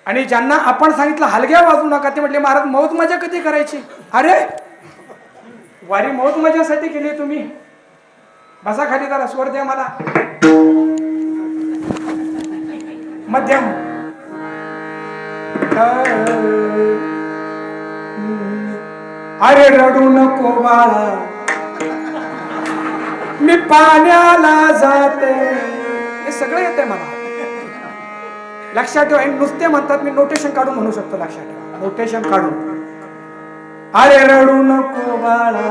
आणि ज्यांना आपण सांगितलं हलग्या वाजू नका ते म्हटले महाराज मौज मजा कधी करायची. अरे वारी मौज मजासाठी केली तुम्ही. बसा खाली जरा स्वर द्या मला. मध्यम. अरे रडू नको बाळा मी पाण्याला जाते. हे सगळं येते मला. लक्षात ठेवा. नुसते म्हणतात मी नोटेशन काढून म्हणू शकतो. लक्षात ठेवा नोटेशन काढून. अरे रडू नको बाळा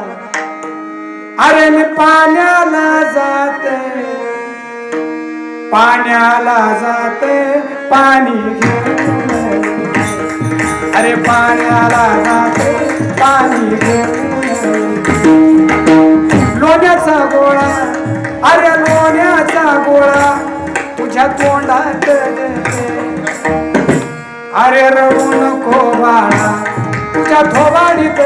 अरे मी पाण्याला जाते पाण्याला जाते पाणी घेऊन. अरे पाण्याला जाते पाणी घेऊन. लोण्याचा गोळा अरे लोण्याचा गोळा तुझ्या तोंडात देते. अरे रडू नको बाळा तुझ्या थोबाडीत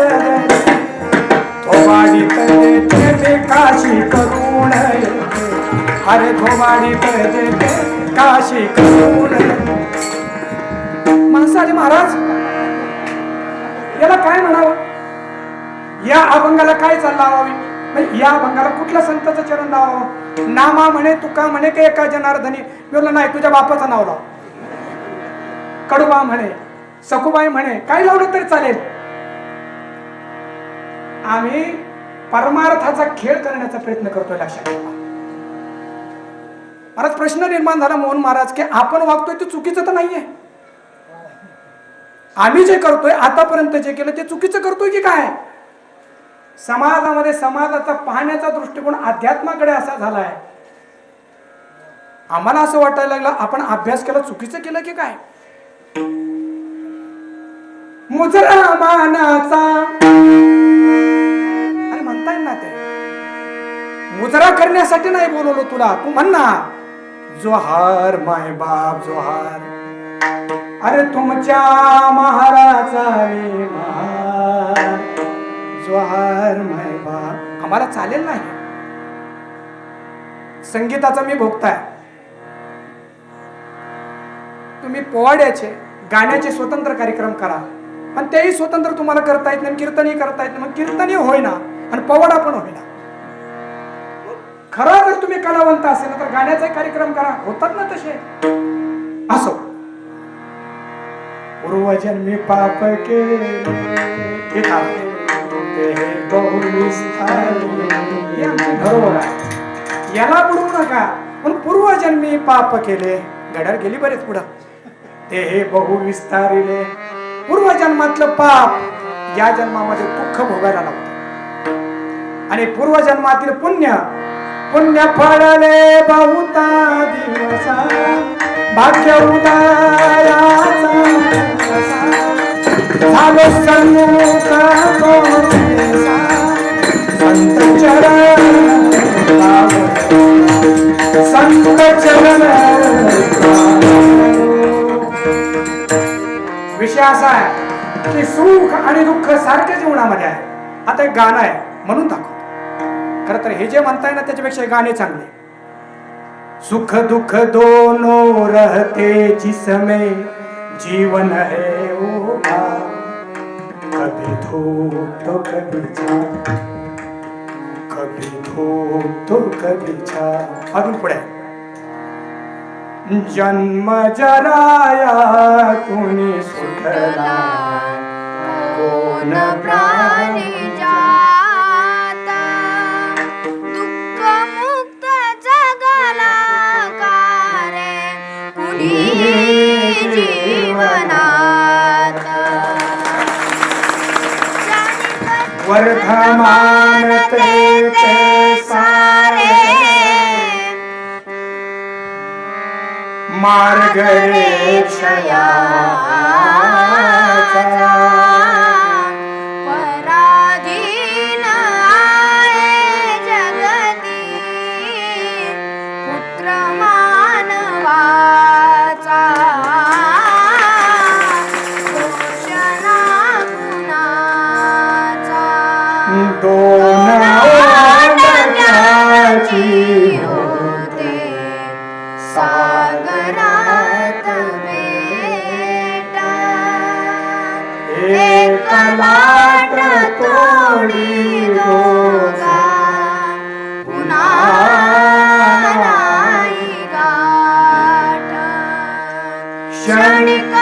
थोबाडीत देते ते काशी करून येते. अरे थोबाडीत देते काशी करून. माणसाने महाराज याला काय म्हणावं. या अभंगाला काय चाल लावावी. या अभंगाला कुठल्या संताचं चरण लावावं. नामा म्हणे तुका म्हणे की एका जनार्दनी. बोललं नाही तुझ्या बापाचं नाव लाव. कडुबा म्हणे सखुबाई म्हणे काय लावलं तरी चालेल. आम्ही परमार्थाचा खेळ करण्याचा प्रयत्न करतोय. लक्षात ठेवा. महाराज प्रश्न निर्माण झाला मोहन महाराज की आपण वागतोय ते चुकीचं तर नाहीये. आम्ही जे करतोय आतापर्यंत जे केलं ते चुकीचं करतोय की काय. समाजामध्ये समाजाचा पाहण्याचा दृष्टिकोन अध्यात्माकडे असा झालाय. आम्हाला असं वाटायला लागलं आपण अभ्यास केला चुकीचं केलं की काय. मुजरा मानाचा अरे म्हणता येईल ना ते. मुजरा करण्यासाठी नाही बोलवलो तुला. तू म्हण ना जोहार माय बाप जोहार. अरे तुमच्या महाराजाने महार जोहार माय बाप. आम्हाला चालेल नाही. संगीताचा मी भोगताय. तुम्ही पोवाड्याचे गाण्याचे स्वतंत्र कार्यक्रम करा पण तेही स्वतंत्र तुम्हाला करता येत नाही. कीर्तनही करता येत नाही. मग कीर्तनही होईना आणि पोवाडा पण होईना. खरा जर तुम्ही कलावंत असेल तर गाण्याचा कार्यक्रम करा. होतात ना तसे. असो पूर्वजन्मी पाप केले धरोहर आहे. याला बुडवू नका. पण पूर्वजन्मी पाप केले गडार गेली बरेच पुढं. ते हे बहु विस्तारिले. पूर्वजन्मातलं पाप या जन्मामध्ये दुःख भोगायला लागतं. आणि पूर्वजन्मातील पुण्य पुण्य फळले बहुता दिवसा भाग्य उदयाचा झालो सन्मुख संत चरण संत चरण. विषय असा आहे की सुख आणि दुःख सारख्या जीवनामध्ये आहे. आता एक गाणं आहे म्हणून दाखवतो. खरं तर हे जे म्हणताय ना त्याच्यापेक्षा गाणे चांगले. सुख दुख दोनों रहते जिसमें जीवन है वो कभी धूप तो कभी छाव कभी धूप तो कभी छाव. अजून पुढे जन्म जराया कुणी सुटला कोण प्राणी जाता दुःख मुक्त जगला कारे कुणी जीवनात वर्धमान ते सारे मार्ग रे क्षयाचा पराधीन आहे जगती पुत्र मानवाचा घोषणा गुणाचा दोन ओढण्याची होते सागरात भेट एक लाट तोडी दोघा पुन्हा नाही गाठ क्षणिक